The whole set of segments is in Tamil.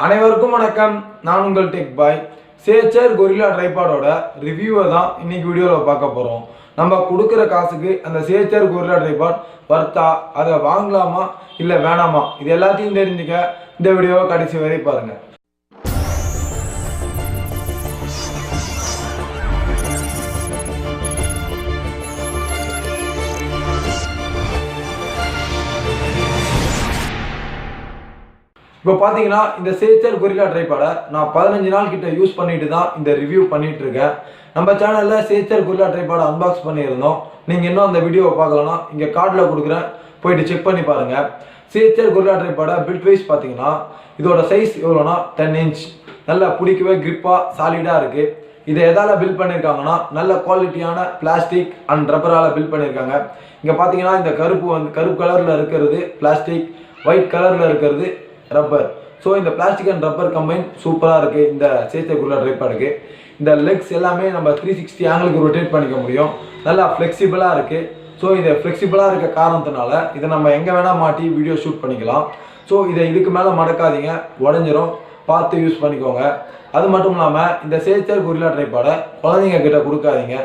அனைவருக்கும் வணக்கம். நான் உங்கள் டெக் பாய். SICHER Gorilla Tripod ரிவ்யூவை தான் இன்னைக்கு வீடியோவில் பார்க்க போகிறோம். நம்ம கொடுக்குற காசுக்கு அந்த SICHER Gorilla Tripod வர்த்தா, அதை வாங்கலாமா இல்லை வேணாமா, இது எல்லாத்தையும் தெரிஞ்சுக்க இந்த வீடியோவை கடைசி வரை பாருங்கள். இப்போ பார்த்தீங்கன்னா இந்த SICHER Gorilla Tripod நான் 15 நாள் கிட்ட யூஸ் பண்ணிட்டு தான் இந்த ரிவ்யூ பண்ணிட்டு இருக்கேன். நம்ம சேனலில் SICHER Gorilla Tripod அன்பாக்ஸ் பண்ணியிருந்தோம். நீங்கள் இன்னும் அந்த வீடியோவை பார்க்கலன்னா இங்கே கார்டில் கொடுக்குறேன், போயிட்டு செக் பண்ணி பாருங்கள். SICHER Gorilla Tripod build wise பார்த்தீங்கன்னா இதோட சைஸ் எவ்வளோனா 10 இன்ச். நல்லா பிடிக்கவே கிரிப்பாக சாலிடாக இருக்குது. இதை எதால் பில்ட் பண்ணியிருக்காங்கன்னா நல்ல குவாலிட்டியான பிளாஸ்டிக் அண்ட் ரப்பரால் பில்ட் பண்ணியிருக்காங்க. இங்கே பார்த்தீங்கன்னா இந்த கருப்பு கலரில் இருக்கிறது பிளாஸ்டிக், ஒயிட் கலரில் இருக்கிறது ரப்பர். ஸோ இந்த பிளாஸ்டிக் அண்ட் ரப்பர் கம்பைன் சூப்பராக இருக்குது இந்த SICHER Gorilla Tripodக்கு. இந்த லெக்ஸ் எல்லாமே நம்ம 360 ஆங்கிளுக்கு ரொட்டேட் பண்ணிக்க முடியும். நல்லா ஃப்ளெக்சிபிளாக இருக்குது. ஸோ இதை ஃப்ளெக்சிபிளாக இருக்க காரணத்தினால இதை நம்ம எங்கே வேணால் மாட்டி வீடியோ ஷூட் பண்ணிக்கலாம். ஸோ இதை இதுக்கு மேலே மடக்காதீங்க, உடஞ்சிரும், பார்த்து யூஸ் பண்ணிக்கோங்க. அது மட்டும் இல்லாமல் இந்த SICHER Gorilla Tripod குழந்தைங்க கிட்ட கொடுக்காதீங்க.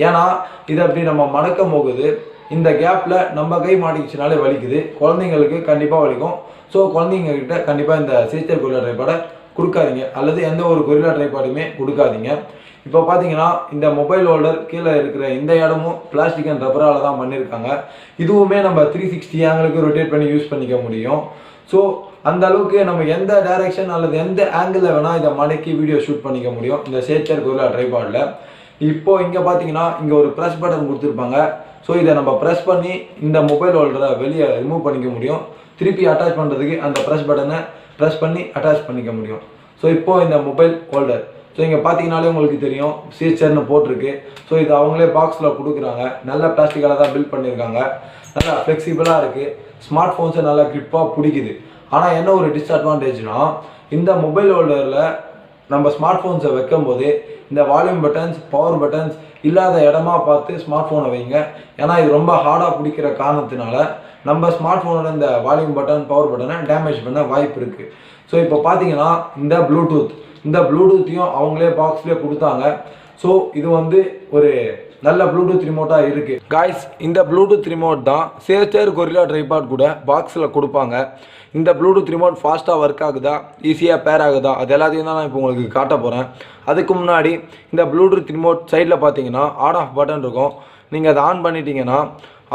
ஏன்னா இதை அப்படி நம்ம மடக்கம் போகுது, இந்த கேப்பில் நம்ம கை மாட்டிக்கிச்சுனாலே வலிக்குது, குழந்தைங்களுக்கு கண்டிப்பாக வலிக்கும். ஸோ குழந்தைங்க கிட்ட கண்டிப்பாக இந்த SICHER Gorilla Tripod கொடுக்காதீங்க, அல்லது எந்த ஒரு Gorilla Tripodமே கொடுக்காதீங்க. இப்போ பார்த்தீங்கன்னா இந்த மொபைல் ஹோல்டர் கீழே இருக்கிற இந்த இடமும் பிளாஸ்டிக் அண்ட் ரப்பரால் தான் பண்ணியிருக்காங்க. இதுவுமே நம்ம 360 ஆங்கிளுக்கு ரொட்டேட் பண்ணி யூஸ் பண்ணிக்க முடியும். ஸோ அந்த அளவுக்கு நம்ம எந்த டைரக்ஷன் அல்லது எந்த ஆங்கிளில் வேணால் இதை மடக்கி வீடியோ ஷூட் பண்ணிக்க முடியும் இந்த SICHER Gorilla Tripodல. இப்போது இங்கே பார்த்தீங்கன்னா இங்கே ஒரு ப்ரெஸ் பட்டன் கொடுத்துருப்பாங்க. ஸோ இதை நம்ம ப்ரெஸ் பண்ணி இந்த மொபைல் ஹோல்டரை வெளியே ரிமூவ் பண்ணிக்க முடியும். திருப்பி அட்டாச் பண்ணுறதுக்கு அந்த ப்ரெஸ் பட்டனை ப்ரெஸ் பண்ணி அட்டாச் பண்ணிக்க முடியும். ஸோ இப்போது இந்த மொபைல் ஹோல்டர், ஸோ இங்கே பார்த்தீங்கனாலே உங்களுக்கு தெரியும் SICHERனு போட்டிருக்கு. ஸோ இது அவங்களே பாக்ஸில் கொடுக்குறாங்க. நல்ல பிளாஸ்டிக்கால் தான் பில்ட் பண்ணியிருக்காங்க. நல்லா ஃப்ளெக்சிபிளாக இருக்குது. ஸ்மார்ட் ஃபோன்ஸை நல்லா கிரிப்பாக பிடிக்குது. ஆனால் என்ன ஒரு டிஸ்அட்வான்டேஜ்னால் இந்த மொபைல் ஹோல்டரில் நம்ம ஸ்மார்ட் ஃபோன்ஸை வைக்கும் போது இந்த வால்யூம் பட்டன்ஸ், பவர் பட்டன்ஸ் இல்லாத இடமா பார்த்து ஸ்மார்ட் ஃபோனை வைங்க. ஏன்னா இது ரொம்ப ஹார்டாக பிடிக்கிற காரணத்தினால நம்ம ஸ்மார்ட் ஃபோனோட இந்த வால்யூம் பட்டன், பவர் பட்டனை டேமேஜ் பண்ண வாய்ப்பு இருக்குது. ஸோ இப்போ பார்த்தீங்கன்னா இந்த ப்ளூடூத்தையும் அவங்களே பாக்ஸ்லேயே கொடுத்தாங்க. ஸோ இது வந்து ஒரு நல்ல ப்ளூடூத் ரிமோட்டாக இருக்குது. காய்ஸ், இந்த ப்ளூடூத் ரிமோட் தான் SICHER Gorilla Tripod கூட பாக்ஸில் கொடுப்பாங்க. இந்த ப்ளூடூத் ரிமோட் ஃபாஸ்ட்டாக ஒர்க் ஆகுதா, ஈஸியாக பேர் ஆகுதா, அது எல்லாத்தையும் தான் நான் இப்போ உங்களுக்கு காட்ட போகிறேன். அதுக்கு முன்னாடி இந்த ப்ளூடூத் ரிமோட் சைடில் பார்த்தீங்கன்னா ஆன் ஆஃப் பட்டன் இருக்கும். நீங்கள் அதை ஆன் பண்ணிட்டீங்கன்னா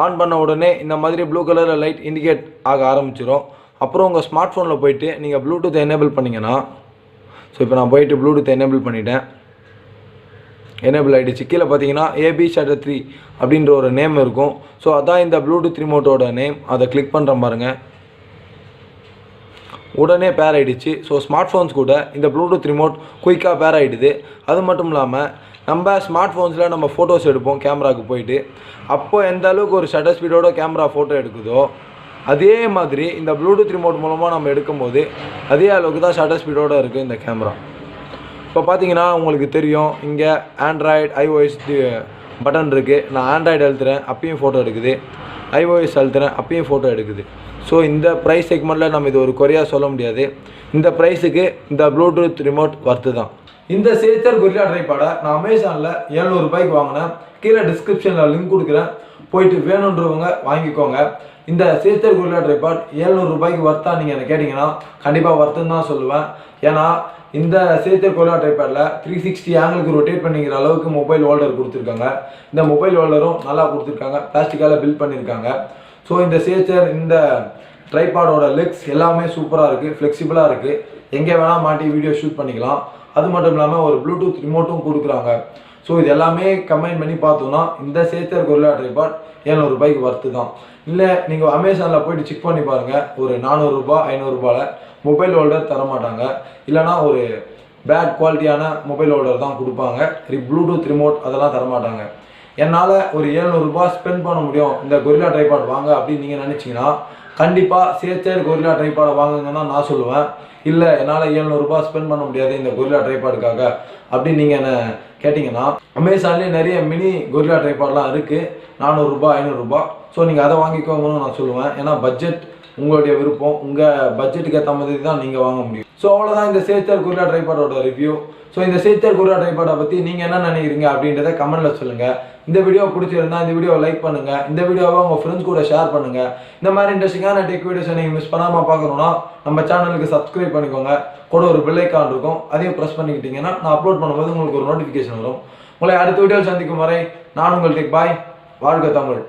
ஆன் பண்ண உடனே இந்த மாதிரி ப்ளூ கலரில் லைட் இண்டிகேட் ஆக ஆரம்பிச்சிடும். அப்புறம் உங்கள் ஸ்மார்ட் ஃபோனில் போயிட்டு நீங்கள் ப்ளூடூத் எனேபிள் பண்ணிங்கன்னா, ஸோ இப்போ நான் போயிட்டு ப்ளூடூத் எனேபிள் பண்ணிட்டேன். எனேபிள் ஆகிடுச்சு. கீழே பார்த்தீங்கன்னா AB-3 அப்படின்ற ஒரு நேம் இருக்கும். ஸோ அதான் இந்த ப்ளூடூத் ரிமோட்டோட நேம். அதை கிளிக் பண்ணுற பாருங்கள், உடனே பேர் ஆகிடுச்சு. ஸோ ஸ்மார்ட் ஃபோன்ஸ் கூட இந்த ப்ளூடூத் ரிமோட் குயிக்காக பேர் ஆகிடுது. அது மட்டும் இல்லாமல் நம்ம ஸ்மார்ட் ஃபோன்ஸில் நம்ம ஃபோட்டோஸ் எடுப்போம் கேமராவுக்கு போயிட்டு, அப்போ எந்த அளவுக்கு ஒரு ஷட்டர் ஸ்பீடோட கேமரா ஃபோட்டோ எடுக்குதோ அதே மாதிரி இந்த ப்ளூடூத் ரிமோட் மூலமாக நம்ம எடுக்கும்போது அதே அளவுக்கு தான் ஷட்டர் ஸ்பீடோடு இருக்குது இந்த கேமரா. இப்போ பார்த்தீங்கன்னா உங்களுக்கு தெரியும் இங்கே ஆண்ட்ராய்டு, iOS பட்டன் இருக்குது. நான் ஆண்ட்ராய்டு அழுத்துறேன், அப்பயும் ஃபோட்டோ எடுக்குது. iOS அழுத்துறேன், அப்பயும் ஃபோட்டோ எடுக்குது. ஸோ இந்த ப்ரைஸ் செக்மெண்ட்டில் நம்ம இது ஒரு குறையாக சொல்ல முடியாது. இந்த ப்ரைஸுக்கு இந்த ப்ளூடூத் ரிமோட் வர்த்து தான். இந்த SICHER Gorilla Tripod நான் அமேசானில் 700 ரூபாய்க்கு வாங்கினேன். கீழே டிஸ்கிரிப்ஷனில் லிங்க் கொடுக்குறேன், போயிட்டு வேணுன்றவங்க வாங்கிக்கோங்க. இந்த SICHER Gorilla Tripod 700 ரூபாய்க்கு வர்த்தா நீங்கள் என்ன கேட்டிங்கன்னா கண்டிப்பாக வர்த்துன்னு தான் சொல்லுவேன். ஏன்னா இந்த SICHER Gorilla Tripodல 360 ஆங்கிளுக்கு ரொட்டேட் பண்ணிக்கிற அளவுக்கு மொபைல் ஹோல்டர் கொடுத்துருக்காங்க. இந்த மொபைல் ஹோல்டரும் நல்லா கொடுத்துருக்காங்க, பிளாஸ்டிக்கால் பில்ட் பண்ணியிருக்காங்க. ஸோ இந்த SICHER இந்த ட்ரைபாடோட லெக்ஸ் எல்லாமே சூப்பராக இருக்குது, ஃப்ளெக்சிபிளாக இருக்குது. எங்கே வேணால் மாட்டி வீடியோ ஷூட் பண்ணிக்கலாம். அது மட்டும் இல்லாமல் ஒரு ப்ளூடூத் ரிமோட்டும் கொடுக்குறாங்க. ஸோ இது எல்லாமே கம்பைன் பண்ணி பார்த்தோன்னா இந்த SICHER Gorilla Tripod 700 ரூபாய்க்கு வர்த்து தான். இல்லை நீங்கள் அமேசானில் போய்ட்டு செக் பண்ணி பாருங்கள், ஒரு 400 ரூபா 500 ரூபாயில் மொபைல் ஹோல்டர் தரமாட்டாங்க. இல்லைனா ஒரு பேட் குவாலிட்டியான மொபைல் ஹோல்டர் தான் கொடுப்பாங்க. ப்ளூடூத் ரிமோட் அதெல்லாம் தரமாட்டாங்க. என்னால் ஒரு 700 ரூபா ஸ்பெண்ட் பண்ண முடியும் இந்த Gorilla Tripod வாங்க அப்படின்னு நீங்கள் நினச்சிங்கன்னா கண்டிப்பாக SICHER Gorilla Tripod வாங்குங்கன்னு தான் நான் சொல்லுவேன். இல்லை என்னால் 700 ரூபா ஸ்பெண்ட் பண்ண முடியாது இந்த Gorilla Tripodக்காக அப்படின்னு நீங்கள் என்ன கேட்டிங்கன்னா அமேசான்லேயே நிறைய மினி Gorilla Tripodலாம் இருக்குது, 400 ரூபா 500 ரூபா. ஸோ நீங்கள் அதை வாங்கிக்கோங்கன்னு நான் சொல்லுவேன். ஏன்னா பட்ஜெட் உங்களுடைய விருப்பம், உங்கள் பட்ஜெட்டுக்கு ஏற்ற மாதிரி தான் நீங்கள் வாங்க முடியும். ஸோ அவ்வளோதான் இந்த சேச்சர் குரில்லா ட்ரைபாடோட ரிவ்யூ. ஸோ இந்த சேச்சர் குரில்லா ட்ரைபாடை பற்றி நீங்கள் என்ன நினைக்கிறீங்க அப்படின்றத கமெண்ட்டில் சொல்லுங்கள். இந்த வீடியோ பிடிச்சிருந்தா இந்த வீடியோவை லைக் பண்ணுங்கள், இந்த வீடியோவை உங்கள் ஃப்ரெண்ட்ஸ் கூட ஷேர் பண்ணுங்கள். இந்த மாதிரி இன்ட்ரெஸ்டிங்கான டெக் வீடியோஸை நீங்கள் மிஸ் பண்ணாமல் பார்க்கணுன்னா நம்ம சேனலுக்கு சப்ஸ்கிரைப் பண்ணிக்கோங்க. கூட ஒரு பெல் ஐக்கான் இருக்கும், அதையும் ப்ரெஸ் பண்ணிக்கிட்டீங்கன்னா நான் அப்லோட் பண்ணும்போது உங்களுக்கு ஒரு நோட்டிஃபிகேஷன் வரும். உங்களை அடுத்த வீடியோவில் சந்திக்கும் வரை நான் உங்கள் டெக் பாய். வாழ்க தமிழ்.